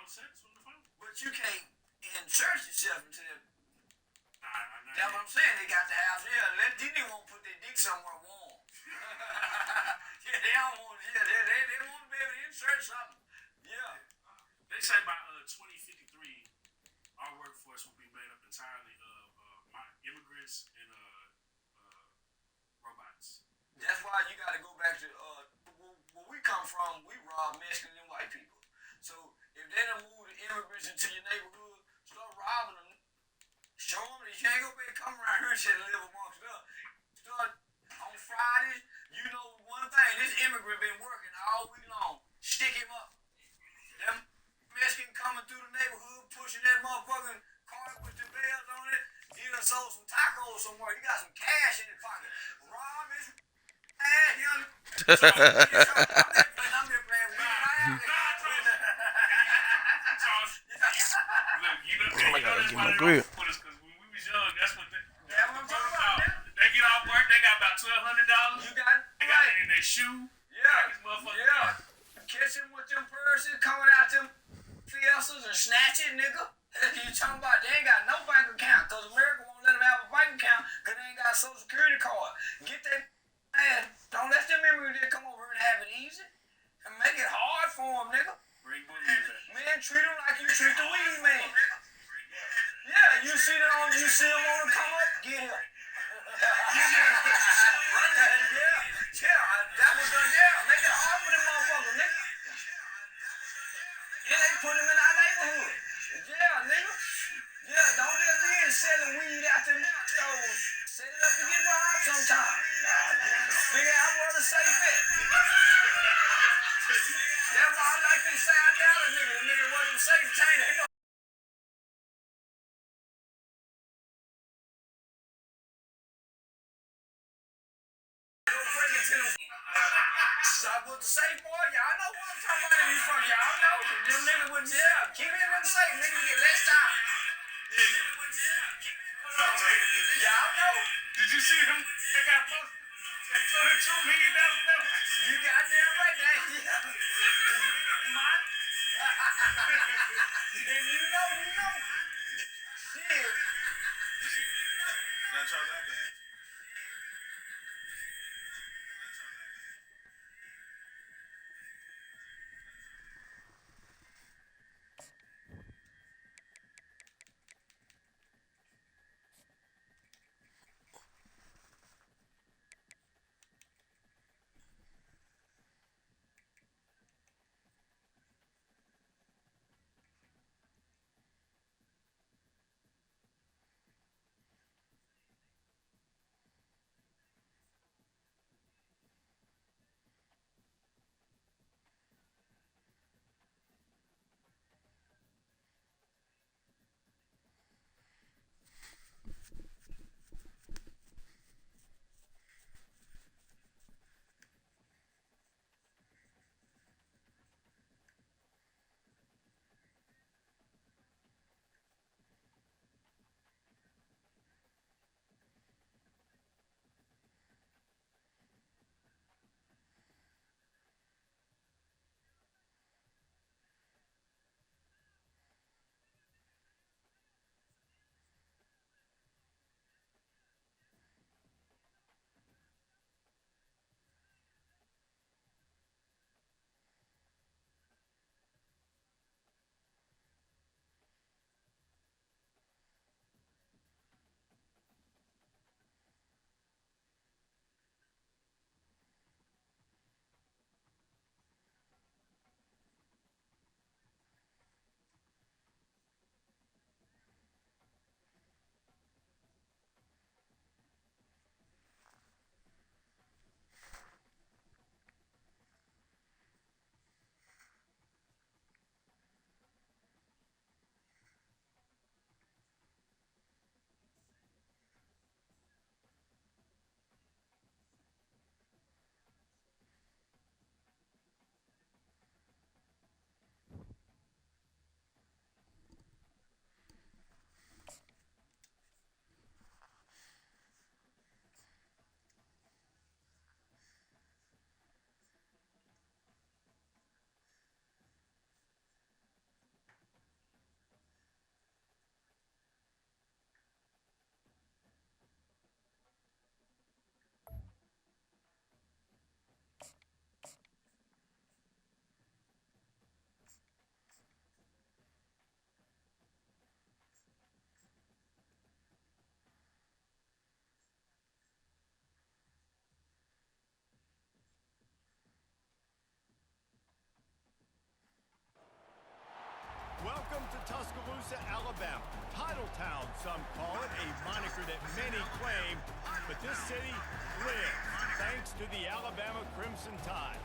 But you can't insert yourself into that. Nah. That's what I'm saying. They got the house. Yeah, these niggas won't put their dick somewhere warm. Yeah, they don't want. Yeah, they want to be able to insert something. Yeah. They say by 2053, our workforce will be made up entirely of immigrants and robots. That's why you got to go back to where we come from. We rob Mexicans and white people. So if they don't move the immigrants into your neighborhood, start robbing them. Show them that you ain't gonna be come around here and shit and live amongst us. Start on Fridays. You know one thing. This immigrant been working all week long. Stick him up. Them Mexican coming through the neighborhood, pushing that motherfucking cart with the bells on it. He done sold some tacos somewhere. He got some cash in his pocket. Rob his ass. I'm just playing. Look, that's why they don't put us, because when we was young, that's what they get off work, they got about $1,200. You got it. They got it in their shoe. Yeah. Catch him with them purses, coming out them fiestas and snatch it, nigga. You talking about they ain't got no bank account, because America won't let them have a bank account because they ain't got a social security card. Get that ass. Don't let them immigrants come over and have it easy. And make it hard for them, nigga. Bring women back. Man, treat them like you treat the weed man. Yeah, you see them on to come up, get him. That was done, make it hard for them motherfuckers, nigga. And they put them in our neighborhood. Yeah, nigga. Yeah, don't just be in selling weed out there. Set it up to get robbed sometime. Figure out where the safe at. That's why I like this $5 nigga. The nigga wasn't safe chain. With the safe boy, y'all know what I'm talking about. You from y'all know. Them niggas with keep it in them safe. Niggas get less time. Y'all know. Did you see them? They got posted. $2 million. You goddamn right, man. Yeah. Man. If you know. Shit. Not Charles Athan. Welcome to Tuscaloosa, Alabama. Titletown, some call it, a moniker that many claim, but this city lives thanks to the Alabama Crimson Tide.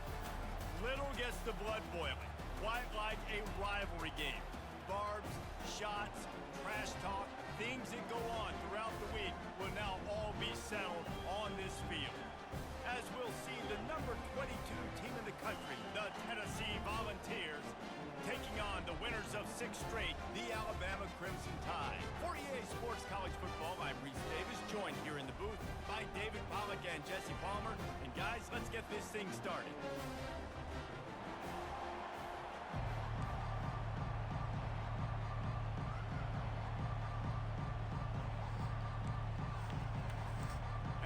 Little gets the blood boiling, quite like a rivalry game. Barbs, shots, trash talk, things that go on throughout the week will now all be settled on this field. As we'll see the number 22 team in the country, the Tennessee Volunteers, taking on the winners of 6 straight, the Alabama Crimson Tide. For EA Sports College Football, I'm Reese Davis, joined here in the booth by David Pollack and Jesse Palmer. And guys, let's get this thing started.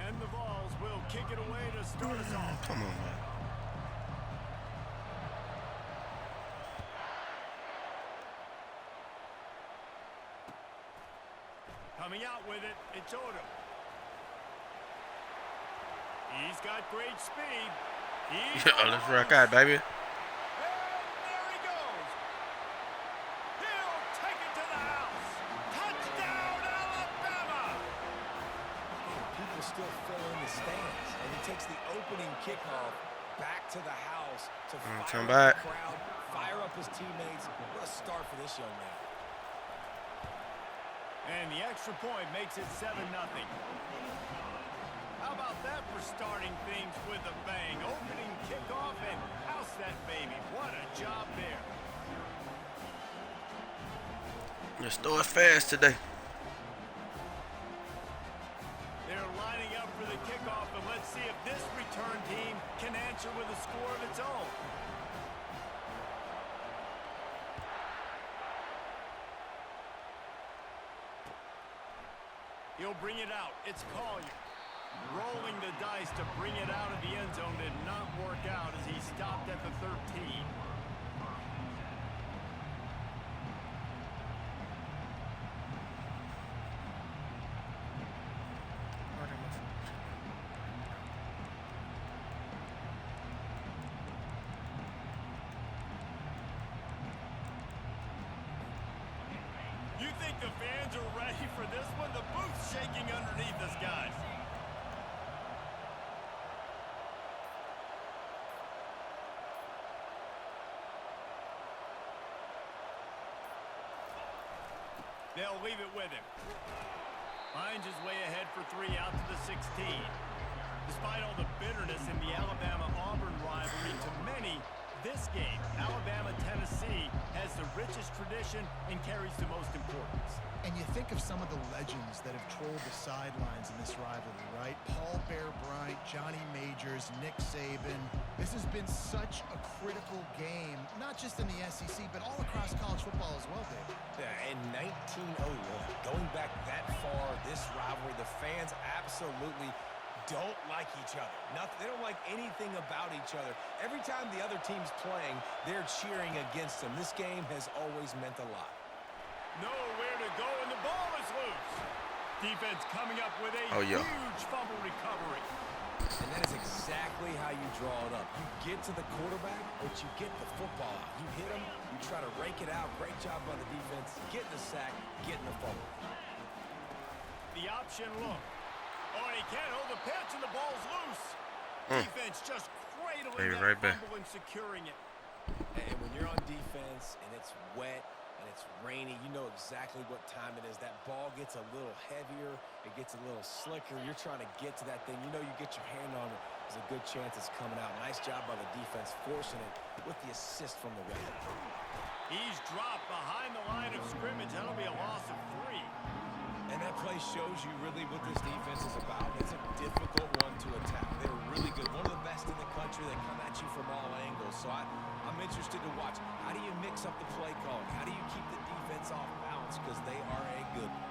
And the Vols will kick it away to start us off. Come on, man. Coming out with it, it's Odom. He's got great speed. Let's rock out, baby. And there he goes. He'll take it to the house. Touchdown, Alabama! People still fill in the stands, and he takes the opening kickoff back to the house to fire up the crowd, fire up his teammates. What a start for this young man. And the extra point makes it 7-0. How about that for starting things with a bang? Opening kickoff and house that baby. What a job there. Let's throw it fast today. They're lining up for the kickoff, and let's see if this return team can answer with a score of its own. He'll bring it out. It's Collier. Rolling the dice to bring it out of the end zone did not work out as he stopped at the 13. You think the fans are ready for this one? The booth's shaking underneath us, guys. They'll leave it with him. Finds his way ahead for 3 out to the 16. Despite all the bitterness in the Alabama-Auburn rivalry, to many, this game, Alabama-Tennessee, has the richest tradition and carries the most importance. And you think of some of the legends that have trolled the sidelines in this rivalry, right? Paul Bear Bryant, Johnny Majors, Nick Saban. This has been such a critical game, not just in the SEC, but all across college football as well, Dave. Yeah, in 1901, going back that far, this rivalry, the fans absolutely don't like each other. They don't like anything about each other. Every time the other team's playing, they're cheering against them. This game has always meant a lot. Nowhere to go, and the ball is loose. Defense coming up with a huge fumble recovery. And that is exactly how you draw it up. You get to the quarterback, but you get the football out. You hit him, you try to rake it out. Great job by the defense. Getting the sack, getting the fumble. The option look. Oh, and he can't hold the pitch, and the ball's loose. Defense just cradling that fumble and securing it. And when you're on defense and it's wet and it's rainy, you know exactly what time it is. That ball gets a little heavier. It gets a little slicker. You're trying to get to that thing. You know you get your hand on it. There's a good chance it's coming out. Nice job by the defense forcing it with the assist from the ref. He's dropped behind the line of scrimmage. That'll be a loss of 3. And that play shows you really what this defense is about. It's a difficult one to attack. They're really good. One of the best in the country. They come at you from all angles. So I'm interested to watch. How do you mix up the play calling? How do you keep the defense off balance? Because they are a good one.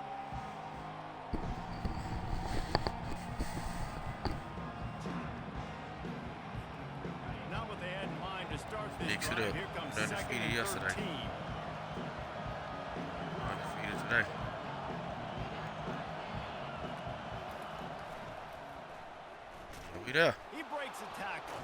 Not what they had in mind to start this Mix it drive. up. Here comes Undefeated yesterday. 2nd and 13. Undefeated today. We there. He breaks a tackle.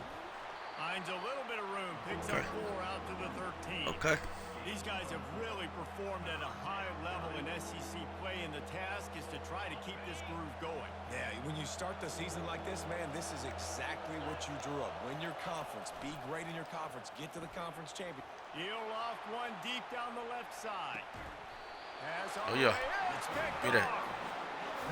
Finds a little bit of room. Picks up 4 out to the 13. Okay. These guys have really performed at a high level in SEC play, and the task is to try to keep this groove going. Yeah, when you start the season like this, man, this is exactly what you drew up. Win your conference. Be great in your conference. Get to the conference champion. He'll off one deep down the left side. Pass Oh, on yeah. the way in. It's picked Be there. off.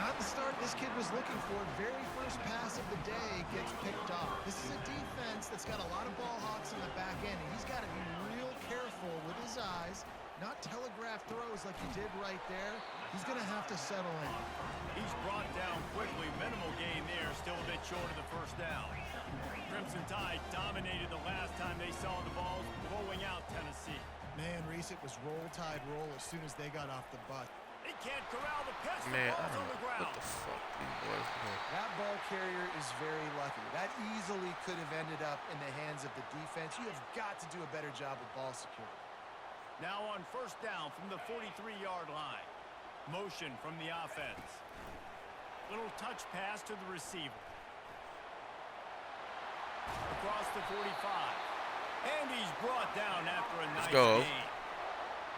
Not the start this kid was looking for. Very first pass of the day gets picked off. This is a defense that's got a lot of ball hawks in the back end, and he's got to be real careful with his eyes, not telegraph throws like he did right there. He's going to have to settle in. He's brought down quickly. Minimal gain there. Still a bit short of the first down. Crimson Tide dominated the last time they saw the balls blowing out Tennessee. Man, Reese, it was roll tide roll as soon as they got off the bus. They can't corral the pitch. Man, The I ball's don't on the know what ground. the fuck these boys doing. That ball carrier is very lucky. That easily could have ended up in the hands of the defense. You have got to do a better job with ball security. Now on first down from the 43-yard line. Motion from the offense. Little touch pass to the receiver. Across the 45. And he's brought down after a nice go. gain.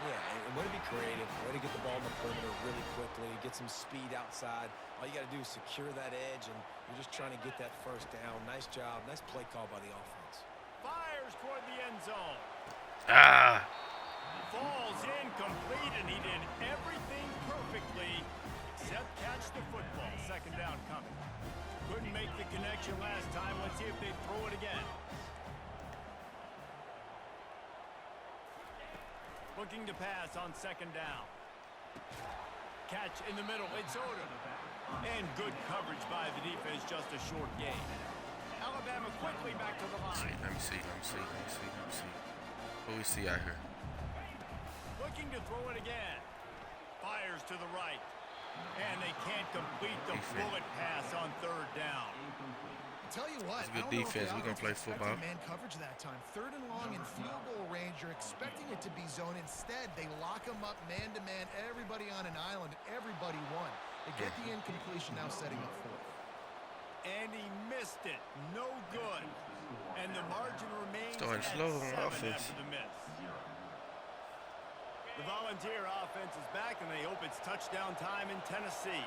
Yeah, and way to be creative, way to get the ball in the perimeter really quickly, get some speed outside. All you got to do is secure that edge, and you're just trying to get that first down. Nice job. Nice play call by the offense. Fires toward the end zone. Ah. Falls incomplete, and he did everything perfectly except catch the football. Second down coming. Couldn't make the connection last time. Let's see if they throw it again. Looking to pass on second down. Catch in the middle. It's Odom. And good coverage by the defense. Just a short gain. Alabama quickly back to the line. Let me see. What we see out here? Looking to throw it again. Fires to the right. And they can't complete the Defense. bullet pass on third down. Tell you what, It's good I don't know if defense. the We gonna offense play expected football. man coverage that time. Third and long in field goal range. You're expecting it to be zone. Instead, they lock him up man-to-man. Everybody on an island. Everybody won. They get the incompletion, now setting up fourth. And he missed it. No good. And the margin remains Starting at slow on 7 offense. after the miss. The Volunteer offense is back, and they hope it's touchdown time in Tennessee.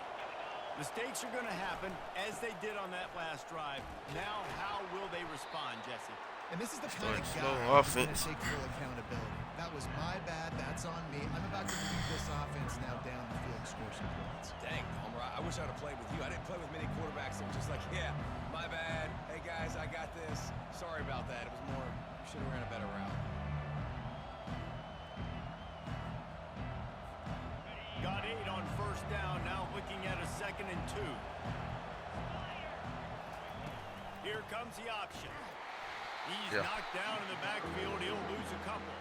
Mistakes are going to happen, as they did on that last drive. Now, how will they respond, Jesse? And this is the kind of guy slow who's going to offense. take full accountability. That was my bad. That's on me. I'm about to lead this offense now down the field and score some points. Dang, Homer, I wish I'd have played with you. I didn't play with many quarterbacks that were just like, yeah, my bad. Hey, guys, I got this. Sorry about that. It was more, should have ran a better route. Got 8 on first down, now looking at a 2nd and 2. Here comes the option. He's knocked down in the backfield. He'll lose a couple.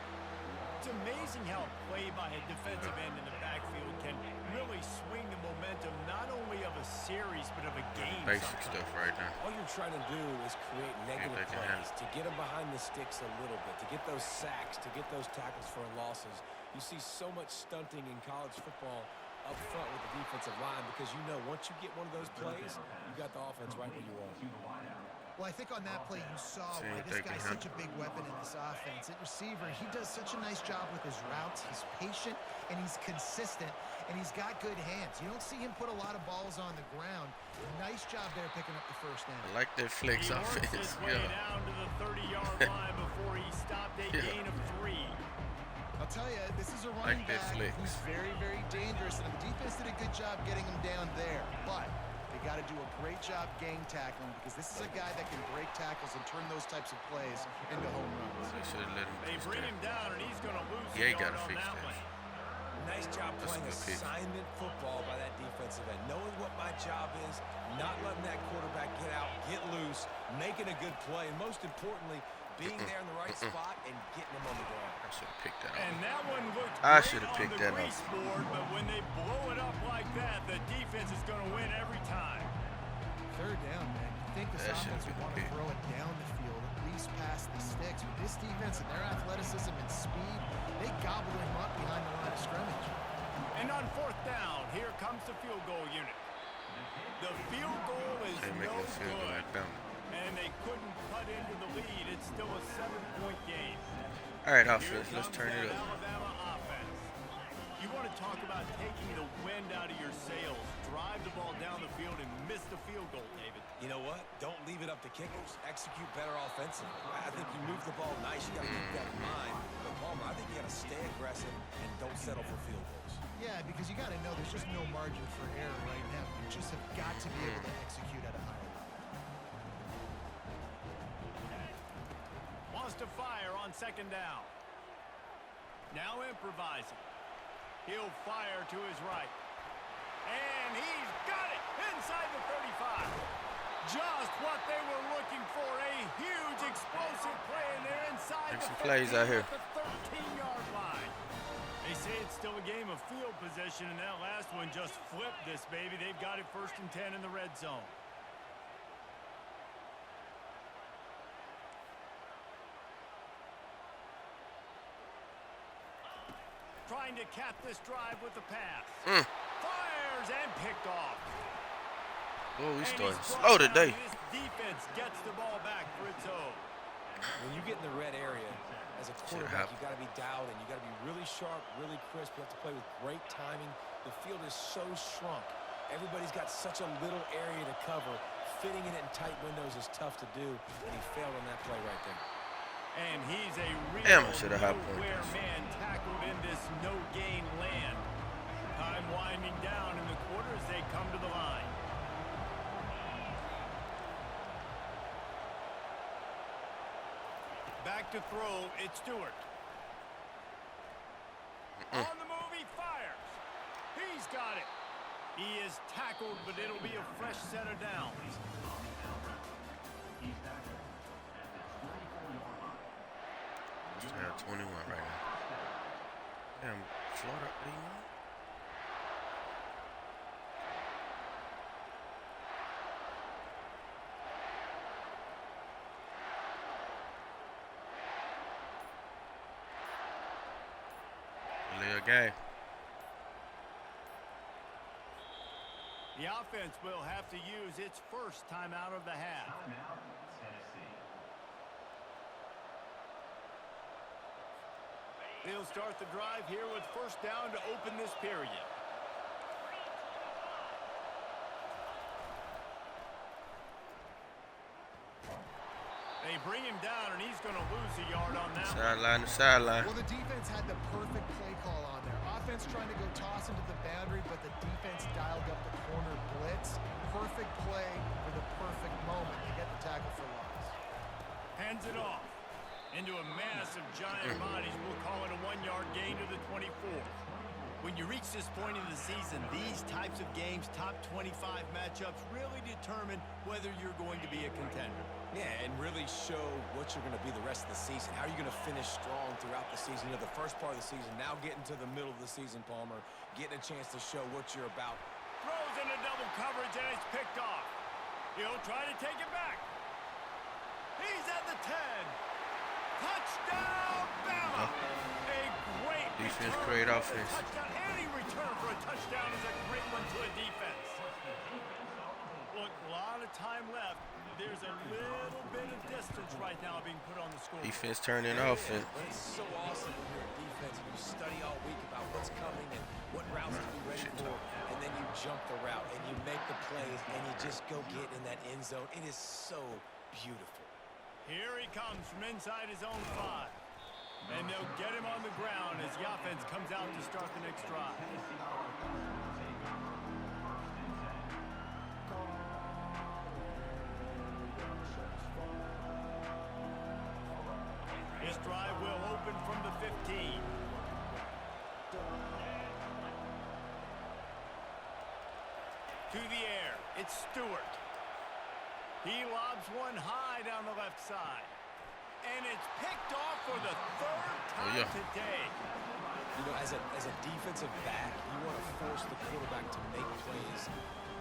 It's amazing how play by a defensive end in the backfield can really swing the momentum not only of a series but of a game. Basic sometimes. stuff right now. All you're trying to do is create negative they can plays, to get them behind the sticks a little bit, to get those sacks, to get those tackles for losses. You see so much stunting in college football up front with the defensive line because you know once you get one of those plays, you got the offense right where you want. Well, I think on that play you saw why this guy's such a big weapon in this offense. At receiver, he does such a nice job with his routes. He's patient, and he's consistent, and he's got good hands. You don't see him put a lot of balls on the ground. Nice job there picking up the first down. I like that flex He works offense. his way Yeah. down to the 30-yard line before he stopped a gain of 3. I'll tell you, this is a running Like that back flex. who's very, very dangerous, and the defense did a good job getting him down there. But they got to do a great job gang tackling because this is a guy that can break tackles and turn those types of plays into home runs. They should have let him They fix bring that. him down, and he's going to lose Yeah, he the yard gotta on fix that that. one. Nice job That's playing a good pick. assignment football by that defensive end. Knowing what my job is, not letting that quarterback get out, get loose, making a good play, and most importantly, being there in the right spot and getting him on the ground. I should have picked that And up. that one looked I great should've on picked the that up. grease board, but when they blow it up like that, the defense is going to win every time. Third down, man. You think this That should've offense would been want to big. throw it down the field, at least past the sticks. With this defense and their athleticism and speed, they gobbled him up behind the line of scrimmage. And on fourth down, here comes the field goal unit. The field goal is They make no that field goal good, like that. and they couldn't cut into the lead. It's still a 7-point game. All right, Here offense. Let's comes turn it that up. Alabama talk about taking the wind out of your sails. Drive the ball down the field and miss the field goal, David. You know what? Don't leave it up to kickers. Execute better offensively. I think you move the ball nice. You got to keep that in mind. But Palmer, I think you got to stay aggressive and don't settle for field goals. Yeah, because you got to know there's just no margin for error right now. You just have got to be able to execute at a higher level. Wants to fire on second down. Now improvising. He'll fire to his right. And he's got it inside the 35. Just what they were looking for. A huge explosive play in there inside the 15 out here. at the 13-yard line. They say it's still a game of field possession, and that last one just flipped this baby. They've got it 1st and 10 in the red zone. Trying to cap this drive with the pass. Fires and picked off. Oh, we And starting he's slow brought down. today. This defense gets the ball back for its own. When you get in the red area, as a quarterback, you got to be dialed in. You got to be really sharp, really crisp. You have to play with great timing. The field is so shrunk. Everybody's got such a little area to cover. Fitting it in tight windows is tough to do, and he failed on that play right there. And he's a real Damn, I should have had nowhere points. man tackled in this no-gain land. Time winding down in the quarter as they come to the line. Back to throw, it's Stewart. On the move, he fires. He's got it. He is tackled, but it'll be a fresh set of downs. Just have 21 right now. Damn, Florida 81. Little game. The offense will have to use its first time out of the half. They'll start the drive here with 1st down to open this period. They bring him down, and he's going to lose a yard on that. Sideline to sideline. Well, the defense had the perfect play call on there. Offense trying to go toss into the boundary, but the defense dialed up the corner blitz. Perfect play for the perfect moment to get the tackle for loss. Hands it off into a mass of giant bodies. We'll call it a 1-yard gain to the 24. When you reach this point in the season, these types of games, top 25 matchups, really determine whether you're going to be a contender. Yeah, and really show what you're going to be the rest of the season. How are you going to finish strong throughout the season? You know, the first part of the season, now getting to the middle of the season, Palmer, getting a chance to show what you're about. Throws into double coverage, and it's picked off. He'll try to take it back. He's at the 10. Touchdown, Bama! A great Defense, return great for the offense. touchdown. Any return for a touchdown is a great one to a defense. Look, a lot of time left. There's a little bit of distance right now being put on the score. Defense turning offense. But it's so awesome when you're a defense and you study all week about what's coming and what routes to be ready for, and then you jump the route and you make the plays and you just go get in that end zone. It is so beautiful. Here he comes from inside his own 5. And they'll get him on the ground as the offense comes out to start the next drive. This drive will open from the 15. To the air, it's Stewart. He lobs one high down the left side. And it's picked off for the 3rd time today. You know, as a defensive back, you want to force the quarterback to make plays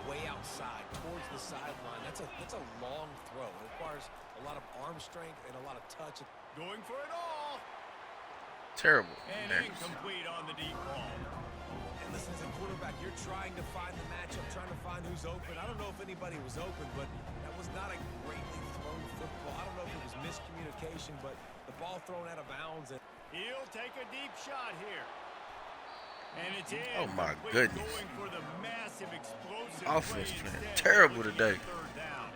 way outside, towards the sideline. That's a long throw. It requires a lot of arm strength and a lot of touch. Going for it all. Terrible. And There. incomplete on the deep ball. And listen, as a quarterback, you're trying to find the matchup, trying to find who's open. I don't know if anybody was open, but that was not a greatly thrown football. I don't know if it was miscommunication, but the ball thrown out of bounds. And He'll take a deep shot here. And it's in. Oh my Complete, goodness. going for the massive explosive Offense play playing instead, terrible looking today. at third down.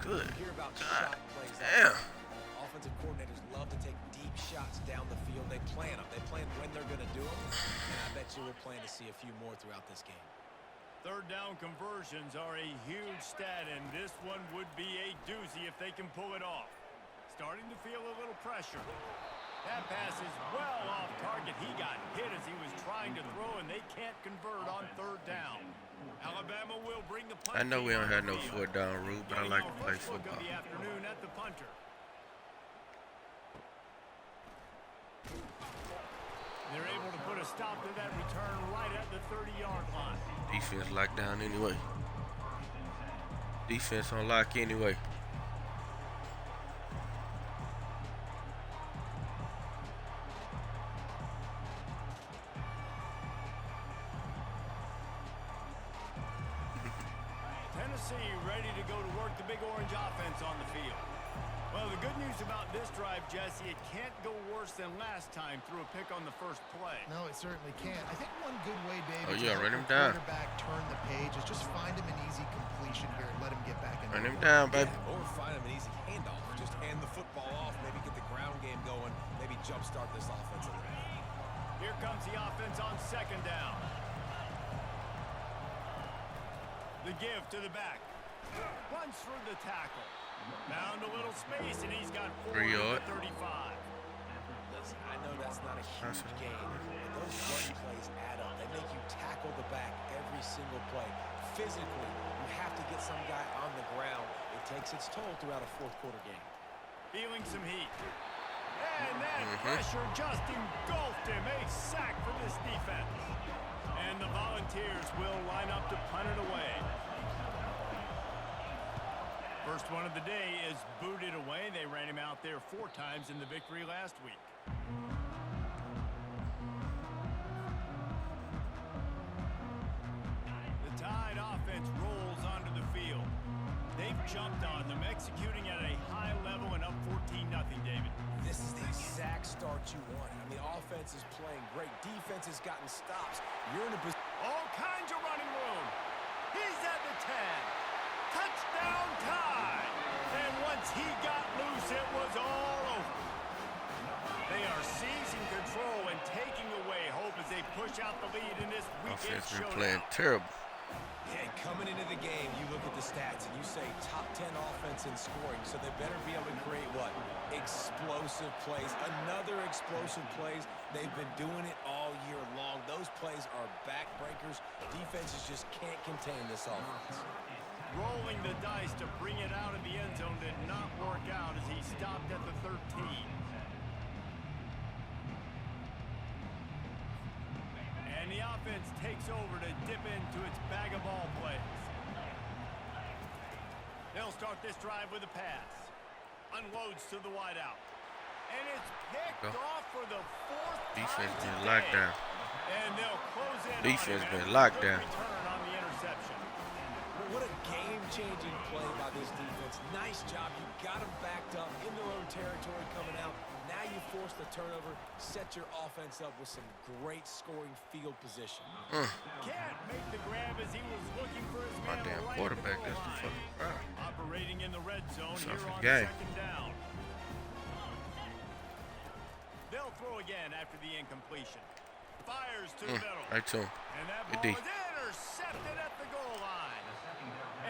Good. You hear about God shot plays like damn. that. Offensive coordinators love to take deep shots down the field. They plan them. They plan when they're going to do them. And I bet you we'll plan to see a few more throughout this game. Third down conversions are a huge stat, and this one would be a doozy if they can pull it off. Starting to feel a little pressure. That pass is well off target. He got hit as he was trying to throw, and they can't convert on third down. Alabama will bring the punt. I know we don't have no field. 4th down rule, but I like to play First look football. of the afternoon at the punter. They're able to put a stop to that return right at the 30-yard line. Defense locked down anyway. Defense on lock anyway. Tennessee ready to go to work the big orange offense on the field. Well, the good news about this drive, Jesse, it can't go worse than last time through a pick on the first play. No, it certainly can't. I think one good way, David, Oh, to yeah, help run him your down. quarterback turn the page is just find him an easy completion here and let him get back in Run the him game. down, baby. Or find him an easy handoff. Just hand the football off. Maybe get the ground game going. Maybe jumpstart this offense a little bit. Here comes the offense on second down. The give to the back. Runs through the tackle. Found a little space, and he's got 4 3 yard. at 35. Listen, I know that's not a huge game, but those run plays add up. They make you tackle the back every single play. Physically, you have to get some guy on the ground. It takes its toll throughout a fourth quarter game. Feeling some heat. And that pressure just engulfed him. A sack for this defense. And the Volunteers will line up to punt it away. First one of the day is booted away. They ran him out there 4 times in the victory last week. The Tide offense rolls onto the field. They've jumped on them, executing at a high level and up 14-0, David. This is the exact start you want. I mean, offense is playing great. Defense has gotten stops. You're in a position. All kinds of running room. He's at the 10. Touchdown Tide. And once he got loose, it was all over. They are seizing control and taking away hope as they push out the lead in this weekend Offense been showdown. playing terrible. Yeah, coming into the game, you look at the stats and you say top 10 offense in scoring, so they better be able to create what? Explosive plays. Another explosive plays. They've been doing it all year long. Those plays are backbreakers. Defenses just can't contain this offense. Rolling the dice to bring it out of the end zone did not work out as he stopped at the 13. And the offense takes over to dip into its bag of ball plays. They'll start this drive with a pass. Unloads to the wideout. And it's picked off for the 4th Defense time been today. locked down. And they'll close in Defense on him. been And a locked good down. return on the interception. What a game-changing play by this defense. Nice job. You got them backed up in their own territory coming out. Now you force the turnover, set your offense up with some great scoring field position. Can't make the grab as he was looking for his My man damn right quarterback, at the that's the goal line. fucking problem. Operating in the red zone It's here off the on game. second down. They'll throw again after the incompletion. Fires to the middle. Right to him. And that Good ball D. is intercepted at the goal line.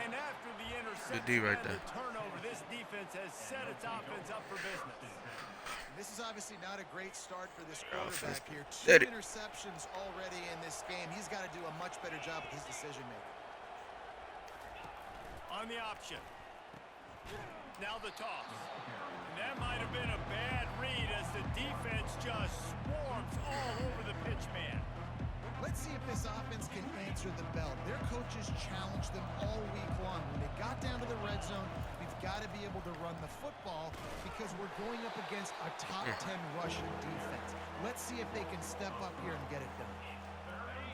And after the interception D right and there. the turnover, this defense has set its offense up for business. This is obviously not a great start for this quarterback here. 2 Steady. interceptions already in this game. He's got to do a much better job with his decision-making. On the option. Now the toss. And that might have been a bad read as the defense just swarms all over the pitch man. Let's see if this offense can answer the bell. Their coaches challenged them all week long. When they got down to the red zone, we've got to be able to run the football because we're going up against a top 10 rushing defense. Let's see if they can step up here and get it done.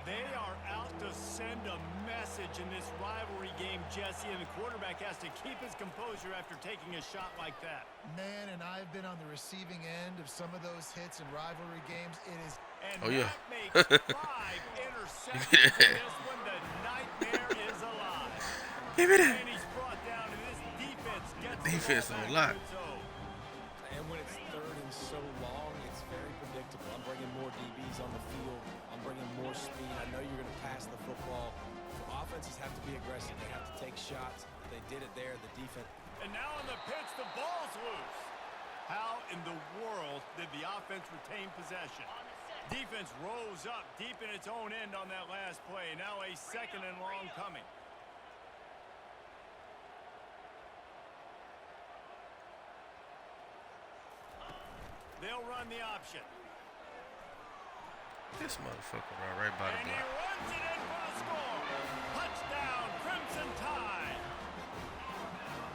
They are out to send a message in this rivalry game, Jesse, and the quarterback has to keep his composure after taking a shot like that. Man, and I've been on the receiving end of some of those hits in rivalry games. It is And Oh, yeah. that may 5 interceptions in this one. The nightmare is alive. Give me that. And he's brought down, and this defense gets Defense the ball on back lock. to its own. And when it's third and so long, it's very predictable. I'm bringing more DBs on the field. I'm bringing more speed. I know you're going to pass the football. So offenses have to be aggressive. They have to take shots. They did it there. The defense. And now on the pitch, the ball's loose. How in the world did the offense retain possession? Defense rose up deep in its own end on that last play. Now a 2nd and long coming. They'll run the option. This motherfucker right by the And he block. runs it in for the score. Touchdown, Crimson Tide.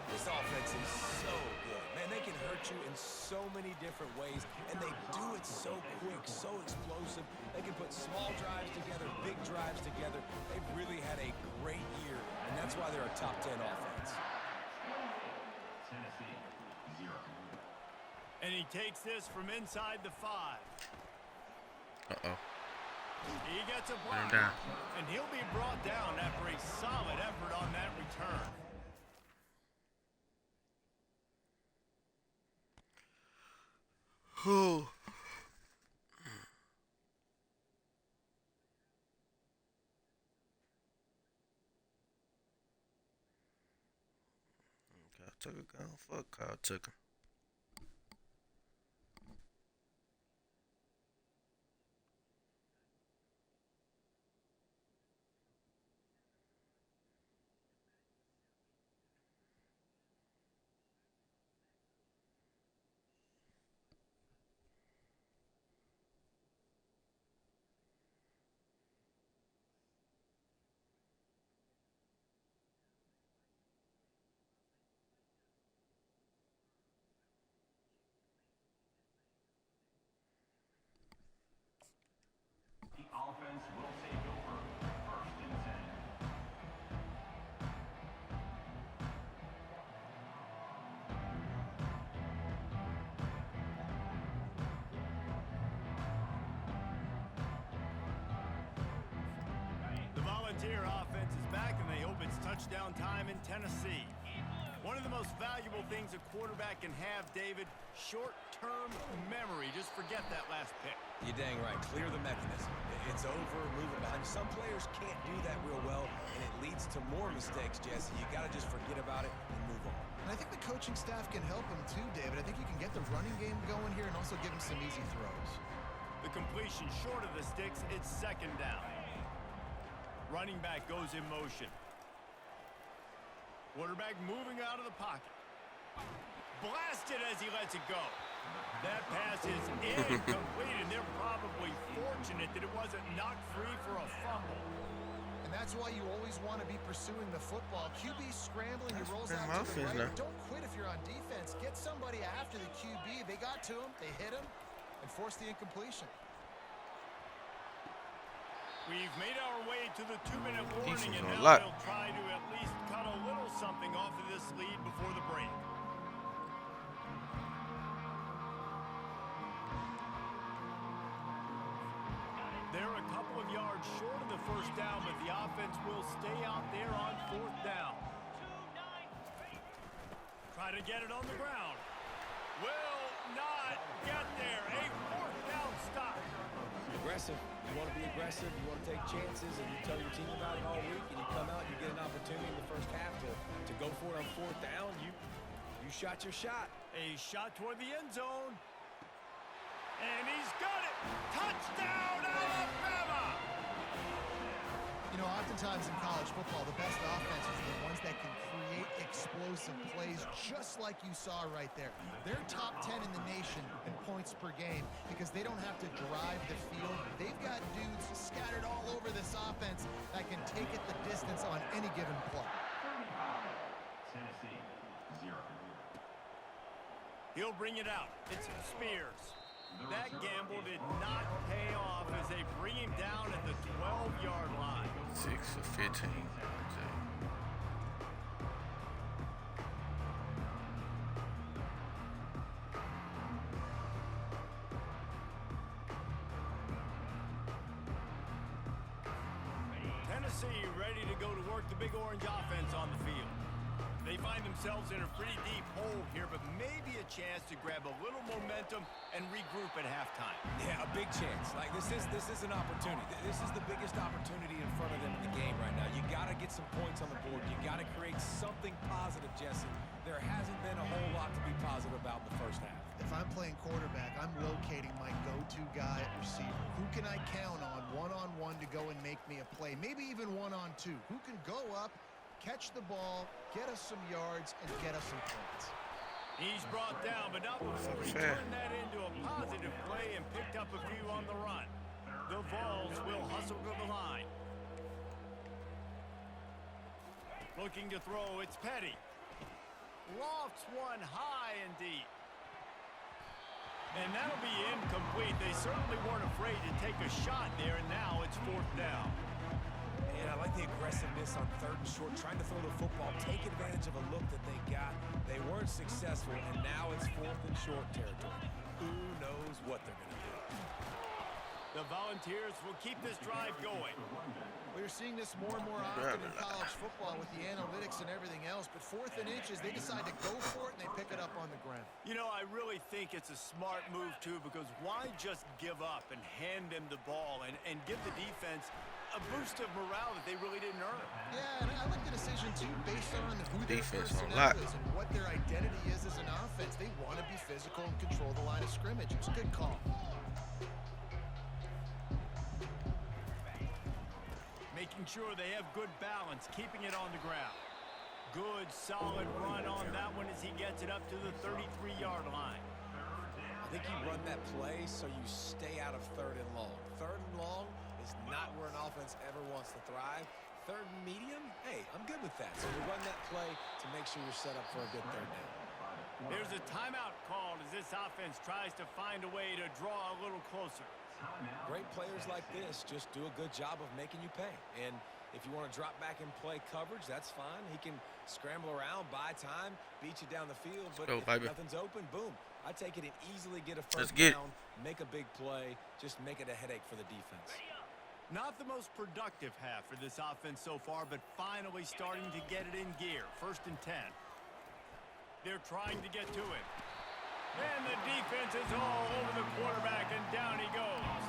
This offense is so good. Man, they can hurt you in so many different ways, and they do it so quick, so explosive. They can put small drives together, big drives together. They've really had a great year, and that's why they're a top 10 offense. And he takes this from inside the 5. Uh-oh. He gets a Let block, him down. and he'll be brought down after a solid effort on that return. Oh. Kyle Tucker gone. Fuck Kyle Tucker. The Volunteer offense is back, and they hope it's touchdown time in Tennessee. One of the most valuable things a quarterback can have, David, short-term memory. Just forget that last pick. You're dang right. Clear the mechanism. It's over, move it behind. Some players can't do that real well, and it leads to more mistakes, Jesse. You got to just forget about it and move on. And I think the coaching staff can help him too, David. I think you can get the running game going here and also give him some easy throws. The completion short of the sticks, it's 2nd down. Running back goes in motion. Quarterback moving out of the pocket. Blasted as he lets it go. That pass is incomplete, and they're probably fortunate that it wasn't knocked free for a fumble. And that's why you always want to be pursuing the football. QB scrambling, he rolls been out my to the offense right. now. Don't quit if you're on defense. Get somebody after the QB. They got to him, they hit him, and forced the incompletion. We've made our way to the 2-minute warning, and on now lock. they'll try to at least cut a little something off of this lead before the break. They're a couple of yards short of the 1st down, but the offense will stay out there on 4th down. Try to get it on the ground. Will not get there. A 4th down stop. Aggressive. You want to be aggressive. You want to take chances, and you tell your team about it all week, and you come out and you get an opportunity in the 1st half to go for it on 4th down. You shot your shot. A shot toward the end zone. And he's got it. Touchdown, Alabama! You know, oftentimes in college football, the best offenses are the ones that can create explosive plays, just like you saw right there. They're top 10 in the nation in points per game because they don't have to drive the field. They've got dudes scattered all over this offense that can take it the distance on any given play. Tennessee, 0. He'll bring it out. It's Spears. That gamble did not pay off as they bring him down at the 12-yard line. 6 for 15. Tennessee ready to go to work the Big Orange offense on the field. They find themselves in a pretty deep hole here, but maybe a chance to grab a little momentum and regroup at halftime. Yeah, a big chance. Like, this is an opportunity. This is the biggest opportunity in front of them in the game right now. You got to get some points on the board. You got to create something positive, Jesse. There hasn't been a whole lot to be positive about in the first half. If I'm playing quarterback, I'm locating my go-to guy at receiver. Who can I count on one-on-one to go and make me a play? Maybe even one-on-two. Who can go up, catch the ball, get us some yards, and get us some points? He's brought down, but not before he turned that into a positive play and picked up a few on the run. The Vols will hustle to the line. Looking to throw, it's Petty. Lofts one high and deep. And that'll be incomplete. They certainly weren't afraid to take a shot there, and now it's 4th down. And I like the aggressiveness on 3rd and short, trying to throw the football, take advantage of a look that they got. They weren't successful, and now it's 4th and short territory. Who knows what they're going to do? The Volunteers will keep this drive going. We're seeing this more and more often in college football with the analytics and everything else, but 4th and inches, they decide to go for it, and they pick it up on the ground. You know, I really think it's a smart move, too, because why just give up and hand them the ball and give the defense a boost of morale that they really didn't earn? Yeah, and I like the decision, too, based on who their Defense on personnel lock. is and what their identity is as an offense. They want to be physical and control the line of scrimmage. It's a good call. Making sure they have good balance, keeping it on the ground. Good, solid run on that one as he gets it up to the 33-yard line. I think you run that play so you stay out of 3rd and long. 3rd and long is not where an offense ever wants to thrive. 3rd and medium, hey, I'm good with that. So you run that play to make sure you're set up for a good 3rd down. There's a timeout called as this offense tries to find a way to draw a little closer. Great players like this just do a good job of making you pay. And if you want to drop back and play coverage, that's fine. He can scramble around, buy time, beat you down the field. But if nothing's open, boom. I take it and easily get a 1st down, make a big play, just make it a headache for the defense. Not the most productive half for this offense so far, but finally starting to get it in gear. 1st and 10. They're trying to get to it. And the defense is all over the quarterback, and down he goes.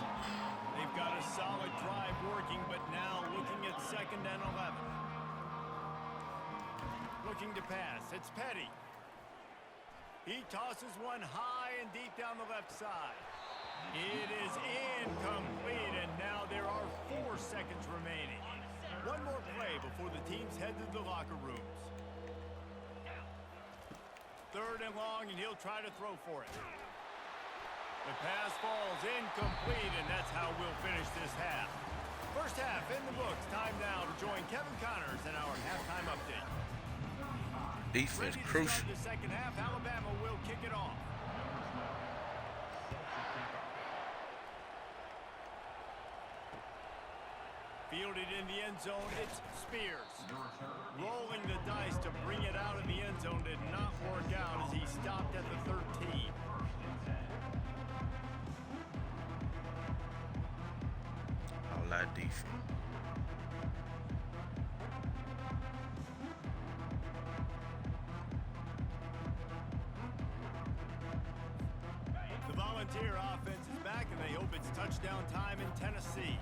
They've got a solid drive working, but now looking at 2nd and 11. Looking to pass. It's Petty. He tosses one high and deep down the left side. It is incomplete, and now there are 4 seconds remaining. One more play before the teams head to the locker rooms. 3rd and long, and he'll try to throw for it. The pass falls incomplete, and that's how we'll finish this half. First half in the books. Time now to join Kevin Connors in our halftime update. Defense Ready to crucial. start the second half. Alabama will kick it off. Fielded in the end zone, it's Spears. Rolling the dice to bring it out of the end zone did not work out as he stopped at the 13. All that defense. The Volunteer offense is back, and they hope it's touchdown time in Tennessee.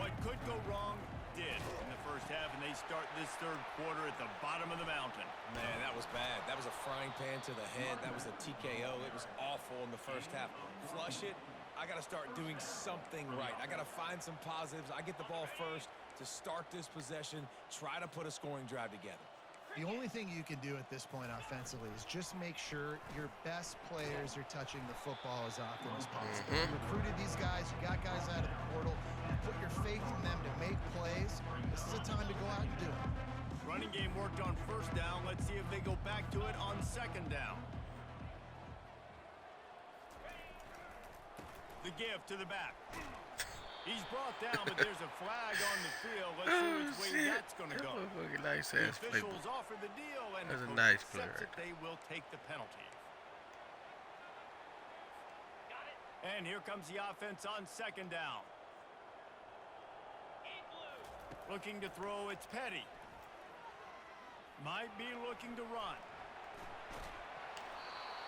What could go wrong did in the first half, and they start this 3rd quarter at the bottom of the mountain. Man, that was bad. That was a frying pan to the head. That was a TKO. It was awful in the first half. Flush it. I got to start doing something right. I got to find some positives. I get the ball first to start this possession, try to put a scoring drive together. The only thing you can do at this point offensively is just make sure your best players are touching the football as often as possible. You recruited these guys, you got guys out of the portal, you put your faith in them to make plays. This is a time to go out and do it. Running game worked on 1st down. Let's see if they go back to it on 2nd down. The give to the back. He's brought down, but there's a flag on the field. Let's see which way that's going to go. Nice The ass play. officials offer the deal, and That's a the coach nice play accepts right it. They will take the penalty. And here comes the offense on 2nd down. Looking to throw, it's Petty. Might be looking to run.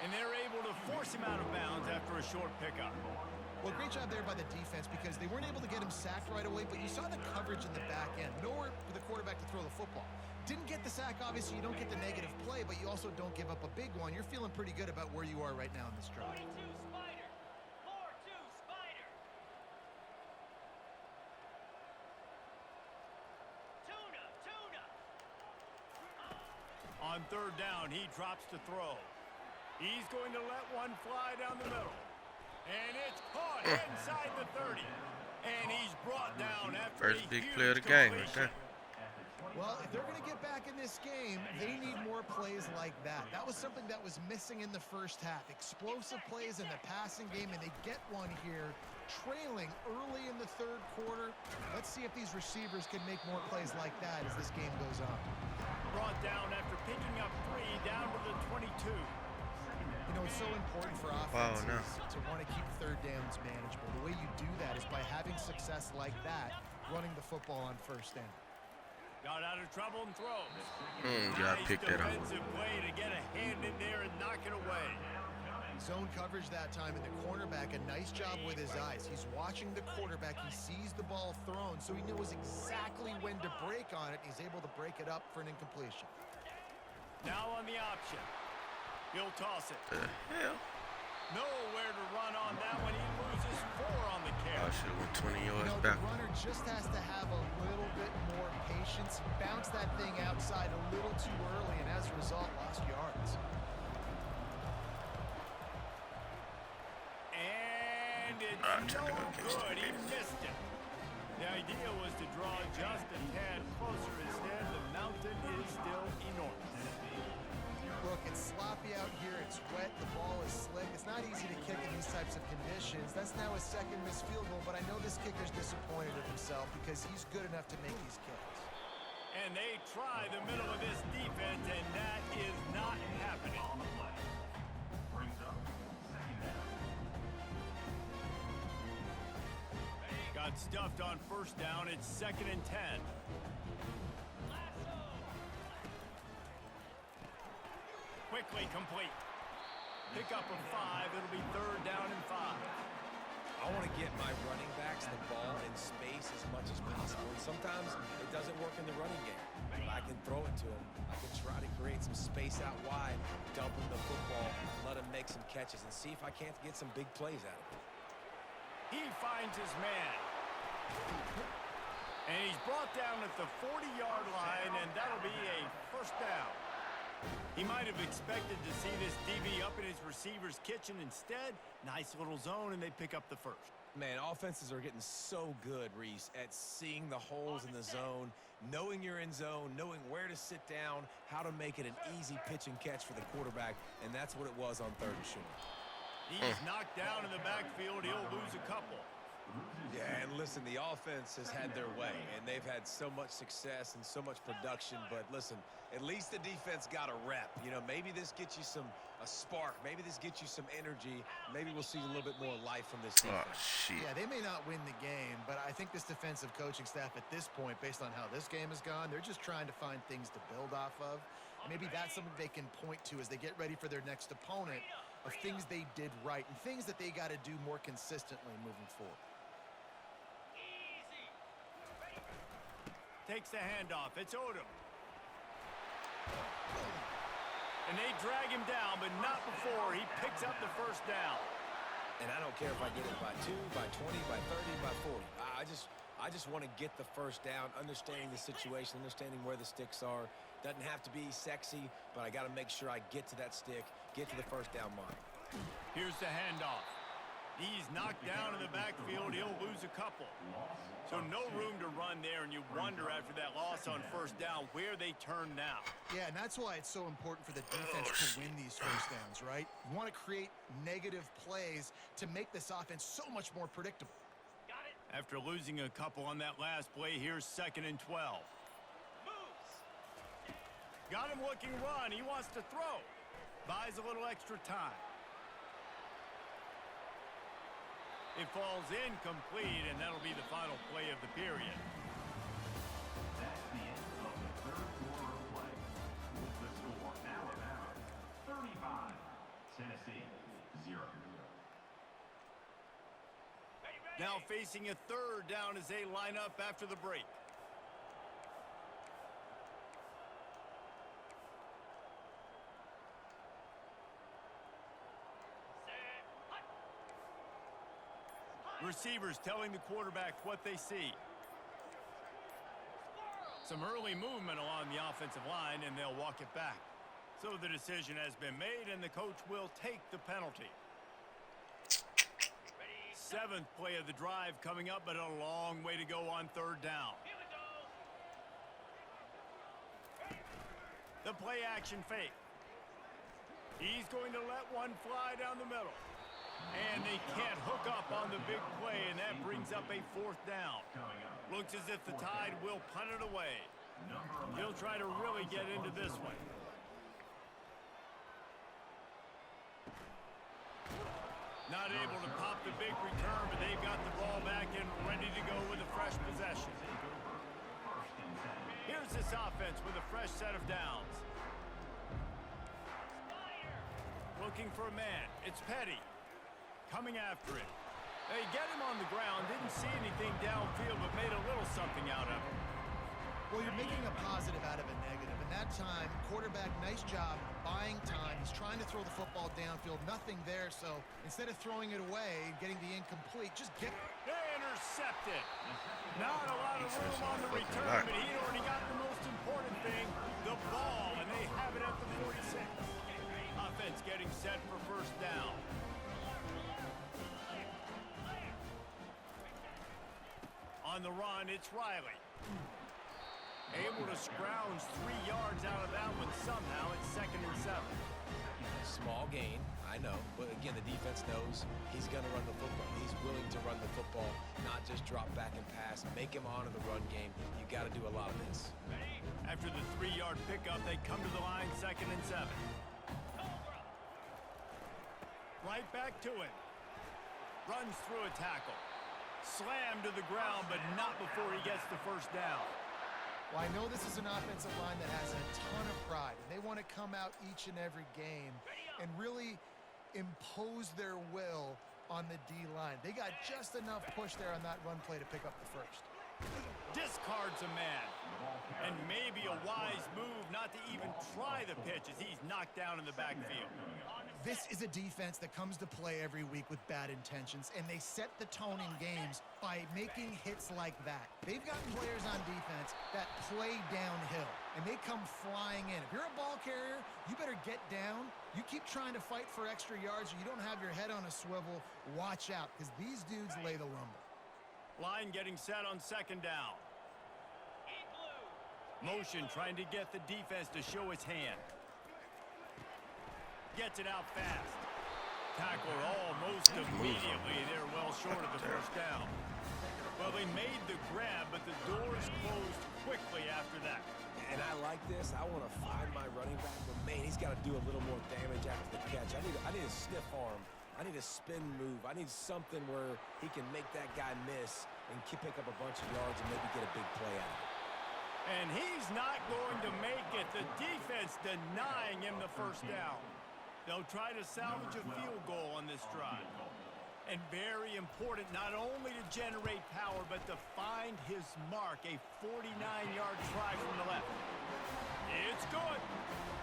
And they're able to force him out of bounds after a short pickup. Well, great job there by the defense because they weren't able to get him sacked right away, but you saw the coverage in the back end. Nowhere for the quarterback to throw the football. Didn't get the sack, obviously. You don't get the negative play, but you also don't give up a big one. You're feeling pretty good about where you are right now in this drive. 42 Spider. 4-2 Spider. Tuna. On third down, he drops to throw. He's going to let one fly down the middle. And it's caught inside the 30. And he's brought down after First big play of the game right there. Well, if they're going to get back in this game, they need more plays like that. That was something that was missing in the first half. Explosive plays in the passing game, and they get one here, trailing early in the third quarter. Let's see if these receivers can make more plays like that as this game goes on. Brought down after picking up 3 down to the 22. You know, it's so important for offenses to want to keep third downs manageable. The way you do that is by having success like that, running the football on first down. Got out of trouble and throws. Gotta pick that up. Defensive play to get a hand in there and knock it away. Zone coverage that time, and the cornerback, a nice job with his eyes. He's watching the quarterback. He sees the ball thrown, so he knows exactly when to break on it. He's able to break it up for an incompletion. Now on the option. He'll toss it. The hell? Nowhere to run on that one. He loses 4 on the I carry. should have went 20 You yards know, back. the runner just has to have a little bit more patience. Bounce that thing outside a little too early, and as a result, lost yards. And it's trying to no go against good. He him. missed it. The idea was to draw just a tad closer. Instead, the mountain is still enormous. Look, it's sloppy out here. It's wet. The ball is slick. It's not easy to kick in these types of conditions. That's now his second missed field goal, but I know this kicker's disappointed in himself because he's good enough to make these kicks. And they try the middle of this defense, and that is not happening. Got stuffed on first down. It's 2nd and 10. Quickly complete. Pick up of 5. It'll be 3rd down and 5. I want to get my running backs the ball in space as much as possible. And sometimes it doesn't work in the running game. But I can throw it to him. I can try to create some space out wide, dump him the football, let him make some catches, and see if I can't get some big plays out of it. He finds his man. And he's brought down at the 40-yard line, and that'll be a first down. He might have expected to see this DB up in his receiver's kitchen. Instead, nice little zone, and they pick up the first. Man, offenses are getting so good, Reese, at seeing the holes in the zone, knowing you're in zone, knowing where to sit down, how to make it an easy pitch and catch for the quarterback, and that's what it was on 3rd and short. He's knocked down in the backfield. He'll lose a couple. Yeah, and listen, the offense has had their way, and they've had so much success and so much production. But listen, at least the defense got a rep. You know, maybe this gets you a spark. Maybe this gets you some energy. Maybe we'll see a little bit more life from this defense. Oh, shit. Yeah, they may not win the game, but I think this defensive coaching staff at this point, based on how this game has gone, they're just trying to find things to build off of. And maybe that's something they can point to as they get ready for their next opponent, of things they did right and things that they got to do more consistently moving forward. Takes the handoff. It's Odom. And they drag him down, but not before he picks up the first down. And I don't care if I get it by 2, by 20, by 30, by 40. I just want to get the first down, understanding the situation, understanding where the sticks are. Doesn't have to be sexy, but I got to make sure I get to that stick, get to the first down mark. Here's the handoff. He's knocked down in the backfield. He'll lose a couple. So no room to run there, and you wonder after that loss on first down where they turn now. Yeah, and that's why it's so important for the defense to win these first downs, right? You want to create negative plays to make this offense so much more predictable. After losing a couple on that last play, here's 2nd and 12. Got him looking run. He wants to throw. Buys a little extra time. It falls incomplete, and that'll be the final play of the period. Now facing a third down as they line up after the break. Receivers telling the quarterback what they see. Some early movement along the offensive line, and they'll walk it back. So the decision has been made, and the coach will take the penalty. Seventh play of the drive coming up, but a long way to go on third down. The play action fake. He's going to let one fly down the middle. And they can't hook up on the big play, and that brings up a fourth down. Looks as if the Tide will punt it away. He'll try to really get into this one. Not able to pop the big return, but they've got the ball back and ready to go with a fresh possession. Here's this offense with a fresh set of downs. Looking for a man. It's Petty. Coming after it. They get him on the ground. Didn't see anything downfield, but made a little something out of it. Well, you're making a positive out of a negative. And that time, quarterback, nice job buying time. He's trying to throw the football downfield. Nothing there, so instead of throwing it away, getting the incomplete, just get... Intercepted. Not a lot of room on the return, but he'd already got the most important thing, the ball, and they have it at the 46. Offense getting set for first down. On the run, it's Riley. Able to scrounge 3 yards out of that one somehow. It's 2nd and 7. Small gain, I know. But again, the defense knows he's going to run the football. He's willing to run the football, not just drop back and pass. Make him honor the run game. You got to do a lot of this. After the 3-yard pickup, they come to the line, 2nd and 7. Right back to him. Runs through a tackle. Slammed to the ground, but not before he gets the first down. Well, I know this is an offensive line that has a ton of pride, and they want to come out each and every game and really impose their will on the D-line. They got just enough push there on that run play to pick up the first. Discards a man. And maybe a wise move not to even try the pitch as he's knocked down in the backfield. This is a defense that comes to play every week with bad intentions, and they set the tone in games by making hits like that. They've got players on defense that play downhill, and they come flying in. If you're a ball carrier, you better get down. You keep trying to fight for extra yards, or you don't have your head on a swivel. Watch out, because these dudes lay the lumber. Line getting set on 2nd down. Motion trying to get the defense to show his hand. Gets it out fast. Tackled almost immediately. They're well short of the first down. Well, they made the grab, but the doors closed quickly after that. And I like this. I want to find my running back, but man, he's got to do a little more damage after the catch. I need a stiff arm. I need a spin move. I need something where he can make that guy miss and pick up a bunch of yards and maybe get a big play out of it. And he's not going to make it. The defense denying him the first down. They'll try to salvage a field goal on this drive. And very important not only to generate power, but to find his mark. A 49-yard try from the left. It's good.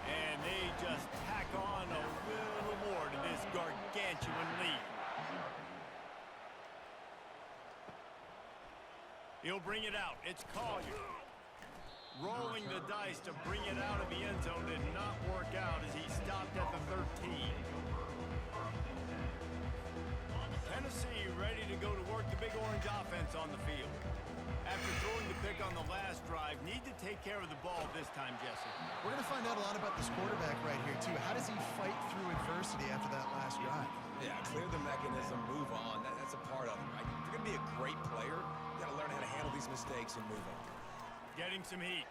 And they just tack on a little more to this gargantuan lead. He'll bring it out. It's Collier. Rolling the dice to bring it out of the end zone did not work out as he stopped at the 13. Tennessee ready to go to work the Big Orange offense on the field. After throwing the pick on the last drive, need to take care of the ball this time, Jesse. We're going to find out a lot about this quarterback right here, too. How does he fight through adversity after that last drive? Yeah, clear the mechanism, move on. That's a part of it, right? If you're going to be a great player, you got to learn how to handle these mistakes and move on. Getting some heat.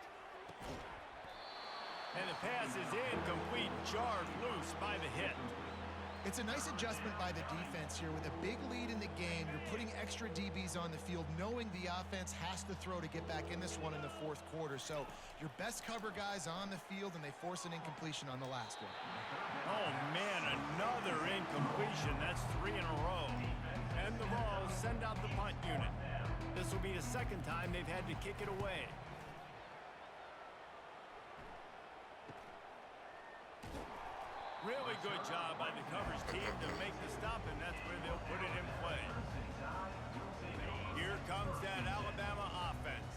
And the pass is incomplete, jarred loose by the hit. It's a nice adjustment by the defense here. With a big lead in the game, you're putting extra DBs on the field, knowing the offense has to throw to get back in this one in the 4th quarter. So your best cover guys on the field, and they force an incompletion on the last one. Oh, man, another incompletion. That's 3 in a row. And the Vols send out the punt unit. This will be the second time they've had to kick it away. Really good job by the coverage team to make the stop, and that's where they'll put it in play. Here comes that Alabama offense.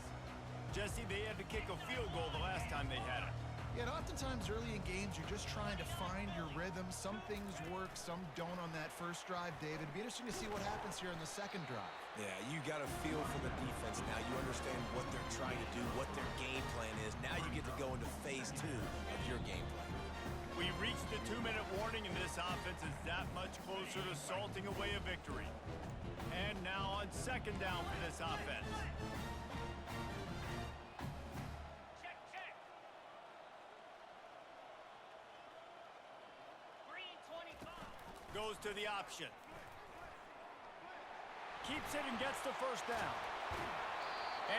Jesse, they had to kick a field goal the last time they had it. Yeah, and oftentimes early in games, you're just trying to find your rhythm. Some things work, some don't on that first drive, David. It'd be interesting to see what happens here in the second drive. Yeah, you got a feel for the defense now. You understand what they're trying to do, what their game plan is. Now you get to go into phase 2 of your game plan. We reached the 2-minute warning, and this offense is that much closer to salting away a victory. And now on second down for this offense. Check, check. Green 25. Goes to the option. Keeps it and gets the first down.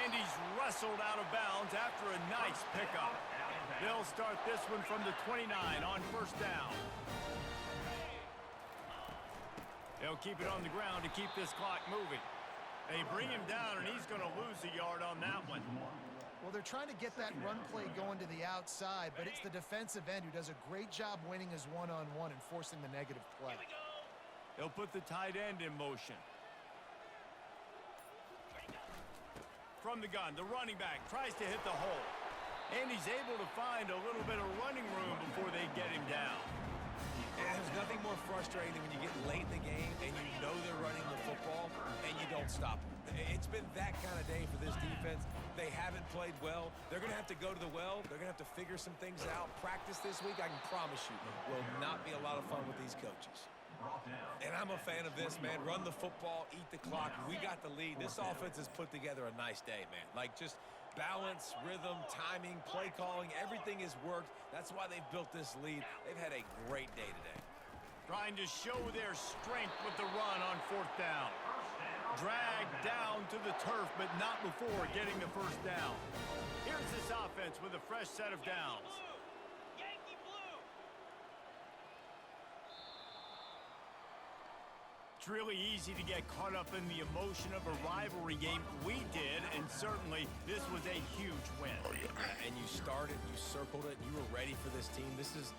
And he's wrestled out of bounds after a nice pickup. They'll start this one from the 29 on first down. They'll keep it on the ground to keep this clock moving. They bring him down, and he's going to lose a yard on that one. Well, they're trying to get that run play going to the outside, but it's the defensive end who does a great job winning his one-on-one and forcing the negative play. Here we go. They'll put the tight end in motion. From the gun, the running back tries to hit the hole. And he's able to find a little bit of running room before they get him down. And there's nothing more frustrating than when you get late in the game and you know they're running the football and you don't stop them. It's been that kind of day for this defense. They haven't played well. They're going to have to go to the well. They're going to have to figure some things out. Practice this week, I can promise you, will not be a lot of fun with these coaches. And I'm a fan of this, man. Run the football, eat the clock. We got the lead. This offense has put together a nice day, man. Like, just balance, rhythm, timing, play calling, everything has worked. That's why they've built this lead. They've had a great day today. Trying to show their strength with the run on fourth down. Dragged down to the turf, but not before getting the first down. Here's this offense with a fresh set of downs. Yankee blue. It's really easy to get caught up in the emotion of a rivalry game. We did, and certainly this was a huge win. And you started, you circled it, you were ready for this team. This is